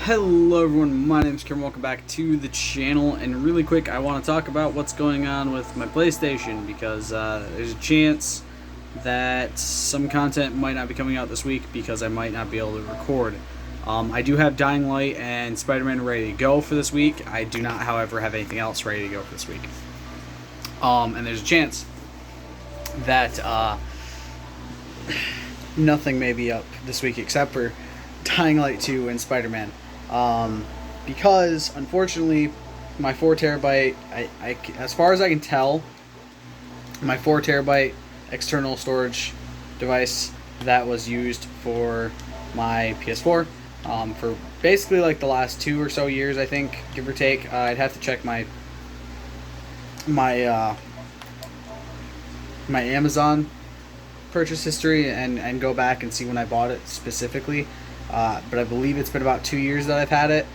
Hello everyone, my name is Kieran, welcome back to the channel, and really quick I want to talk about what's going on with my PlayStation, because there's a chance that some content might not be coming out this week because I might not be able to record. I do have Dying Light and Spider-Man ready to go for this week. I do not, however, have anything else ready to go for this week. And there's a chance that nothing may be up this week except for Dying Light 2 and Spider-Man. Because unfortunately my 4TB, as far as I can tell, my 4TB external storage device that was used for my PS4 for basically like the last 2 or so years, I think, give or take. I'd have to check my Amazon purchase history and go back and see when I bought it specifically. But I believe it's been about 2 years that I've had it.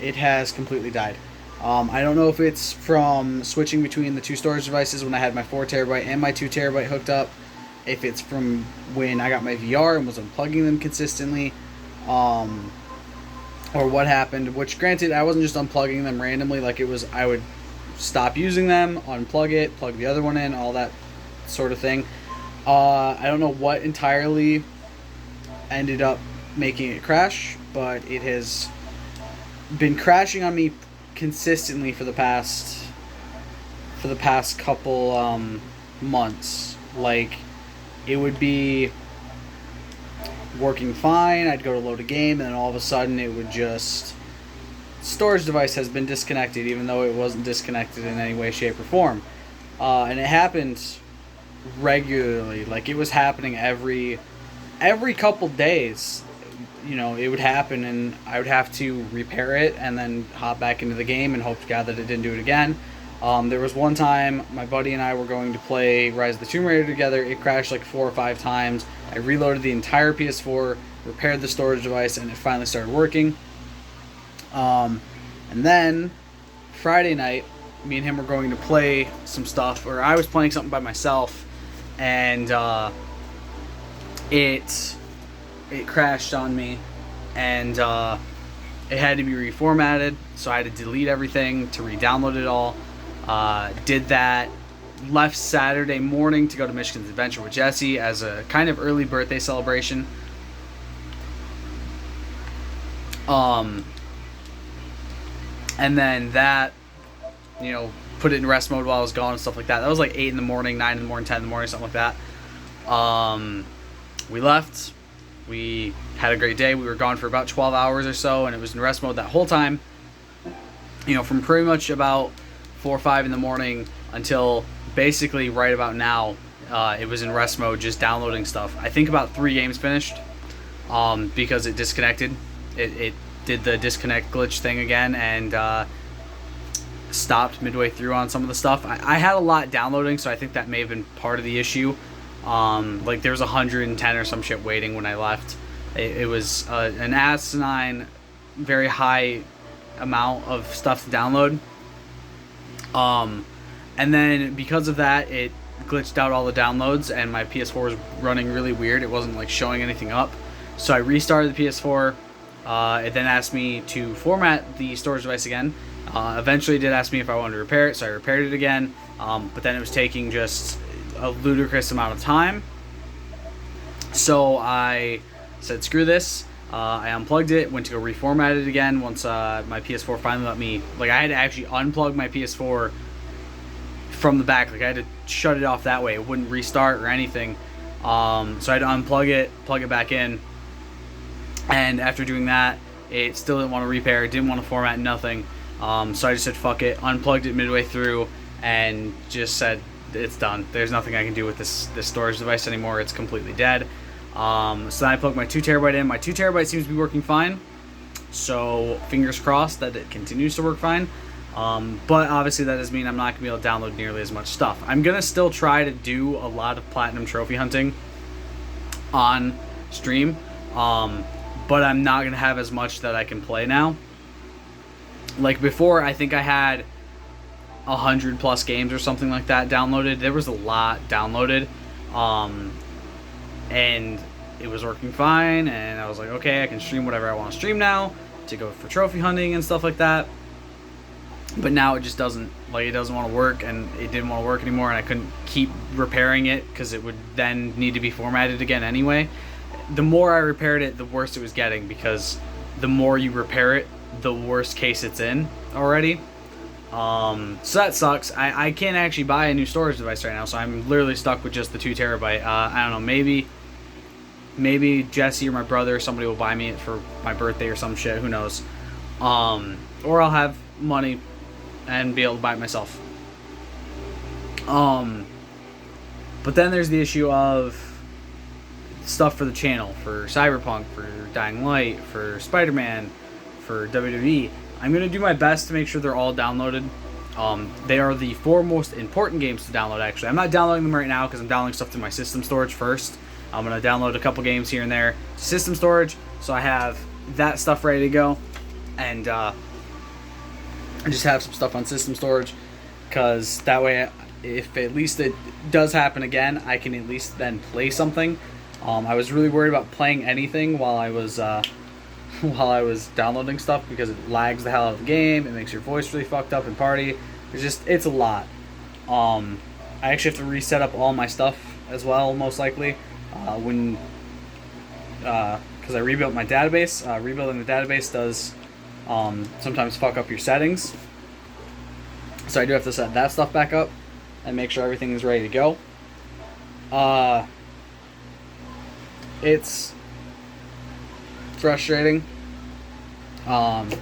It has completely died. I don't know if it's from switching between the two storage devices when I had my 4TB and my 2TB hooked up, if it's from when I got my VR and was unplugging them consistently, or what happened, which granted I wasn't just unplugging them randomly, like it was I would stop using them, unplug it, plug the other one in, all that sort of thing. I don't know what entirely ended up making it crash, but it has been crashing on me consistently for the past couple months. Like, it would be working fine, I'd go to load a game, and then all of a sudden it would just, storage device has been disconnected, even though it wasn't disconnected in any way, shape, or form. And it happened regularly. Like, it was happening every couple days. You know, it would happen and I would have to repair it and then hop back into the game and hope to God that it didn't do it again. There was one time my buddy and I were going to play Rise of the Tomb Raider together. It crashed like 4 or 5 times. I reloaded the entire PS4, repaired the storage device, and it finally started working. And then Friday night, me and him were going to play some stuff, or I was playing something by myself, and it crashed on me, and it had to be reformatted, so I had to delete everything to re-download it all. Did that, left Saturday morning to go to Michigan's Adventure with Jesse as a kind of early birthday celebration. And then that, you know, put it in rest mode while I was gone and stuff like that. That was like 8 in the morning, 9 in the morning, 10 in the morning, something like that. We left. We had a great day. We were gone for about 12 hours or so, and it was in rest mode that whole time. You know, from pretty much about 4 or 5 in the morning until basically right about now, it was in rest mode, just downloading stuff. I think about 3 games finished, because it disconnected. It did the disconnect glitch thing again, and stopped midway through on some of the stuff. I had a lot downloading, so I think that may have been part of the issue. Like there was 110 or some shit waiting when I left. It was an asinine, very high amount of stuff to download. And then because of that, it glitched out all the downloads, and my PS4 was running really weird. It wasn't like showing anything up. So I restarted the PS4. It then asked me to format the storage device again. Eventually it did ask me if I wanted to repair it, so I repaired it again. But then it was taking just a ludicrous amount of time, so I said screw this. I unplugged it, went to go reformat it again once my PS4 finally let me, like I had to actually unplug my PS4 from the back, like I had to shut it off that way, it wouldn't restart or anything. So I had to unplug it, plug it back in, and after doing that it still didn't want to repair, it didn't want to format, nothing. So I just said fuck it, unplugged it midway through, and just said it's done. There's nothing I can do with this storage device anymore. It's completely dead. So then I plugged my 2TB in. My 2TB seems to be working fine, so fingers crossed that it continues to work fine. But obviously that does mean I'm not going to be able to download nearly as much stuff. I'm going to still try to do a lot of platinum trophy hunting on stream, but I'm not going to have as much that I can play now. Like before, I think I had 100 plus games or something like that downloaded. There was a lot downloaded, and it was working fine, and I was like, okay, I can stream whatever I want to stream now. to go for trophy hunting and stuff like that. But now it just doesn't, like, it doesn't want to work, and it didn't want to work anymore, and I couldn't keep repairing it because it would then need to be formatted again anyway. The more I repaired it, the worse it was getting, because the more you repair it, the worst case it's in already. So that sucks. I can't actually buy a new storage device right now, so I'm literally stuck with just the 2 terabyte. I don't know, maybe Jesse or my brother, somebody will buy me it for my birthday or some shit, who knows. Or I'll have money and be able to buy it myself. But then there's the issue of stuff for the channel, for Cyberpunk, for Dying Light, for Spider-Man, for WWE. I'm going to do my best to make sure they're all downloaded. They are the 4 most important games to download, actually. I'm not downloading them right now because I'm downloading stuff to my system storage first. I'm going to download a couple games here and there to system storage, so I have that stuff ready to go. And I just have some stuff on system storage, because that way, if at least it does happen again, I can at least then play something. I was really worried about playing anything while I was downloading stuff, because it lags the hell out of the game. It makes your voice really fucked up in party. It's a lot. I actually have to reset up all my stuff as well, most likely, because I rebuilt my database. Rebuilding the database does sometimes fuck up your settings, so I do have to set that stuff back up and make sure everything is ready to go. It's frustrating. The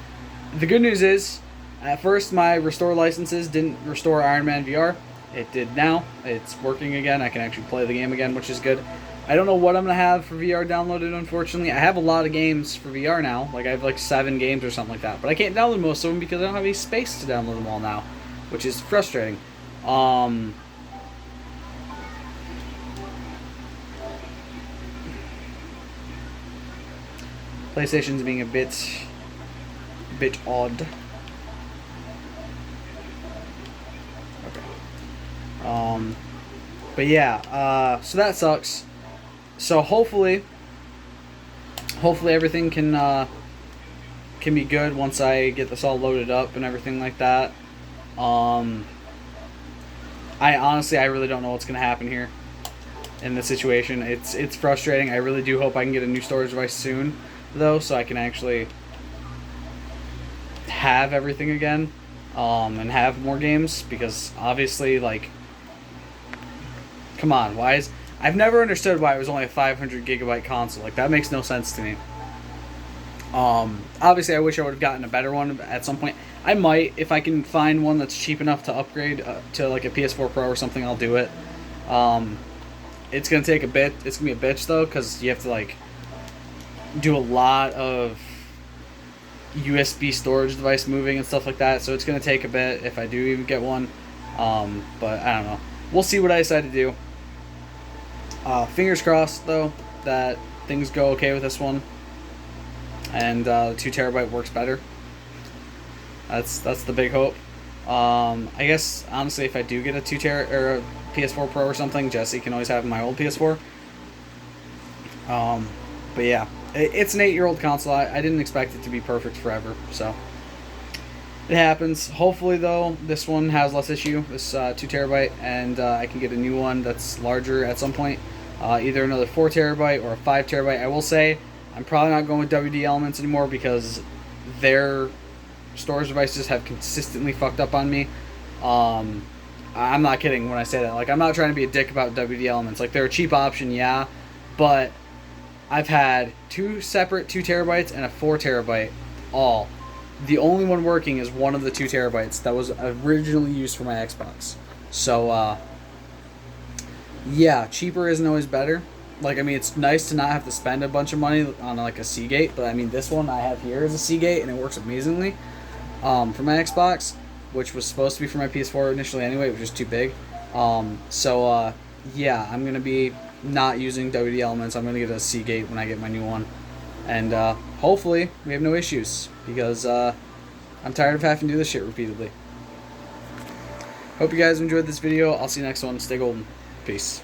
good news is, at first my restore licenses didn't restore Iron Man VR. It did now. It's working again. I can actually play the game again, which is good. I don't know what I'm going to have for VR downloaded, unfortunately. I have a lot of games for VR now. Like, I have like 7 games or something like that. But I can't download most of them because I don't have any space to download them all now, which is frustrating. PlayStation's being a bit odd. Okay. But yeah, so that sucks. So hopefully everything can be good once I get this all loaded up and everything like that. I really don't know what's gonna happen here in this situation. It's frustrating. I really do hope I can get a new storage device soon, though, so I can actually have everything again, and have more games, because obviously, like, come on, I've never understood why it was only a 500 gigabyte console. Like, that makes no sense to me. Obviously I wish I would have gotten a better one at some point. I might, if I can find one that's cheap enough to upgrade to like a PS4 Pro or something, I'll do it. It's gonna take a bit. It's gonna be a bitch though, because you have to like do a lot of USB storage device moving and stuff like that, so it's gonna take a bit if I do even get one. But I don't know. We'll see what I decide to do. Fingers crossed though that things go okay with this one, and the 2 terabyte works better. That's the big hope. I guess honestly, if I do get a 2 tera or a PS4 Pro or something, Jesse can always have my old PS4. But yeah, it's an 8-year-old console. I didn't expect it to be perfect forever, so it happens. Hopefully though, this one has less issue, this 2 terabyte, and I can get a new one that's larger at some point. Either another 4 terabyte or a 5 terabyte. I will say, I'm probably not going with WD Elements anymore, because their storage devices have consistently fucked up on me. I'm not kidding when I say that. Like, I'm not trying to be a dick about WD Elements. Like, they're a cheap option, yeah, but I've had 2 separate 2 terabytes and a 4 terabyte all. The only one working is one of the 2 terabytes that was originally used for my Xbox. So, yeah, cheaper isn't always better. Like, I mean, it's nice to not have to spend a bunch of money on, like, a Seagate, but, I mean, this one I have here is a Seagate, and it works amazingly for my Xbox, which was supposed to be for my PS4 initially anyway, which was too big. Yeah, I'm going to be not using WD Elements. I'm going to get a Seagate when I get my new one. And hopefully we have no issues, because I'm tired of having to do this shit repeatedly. Hope you guys enjoyed this video. I'll see you next one. Stay golden. Peace.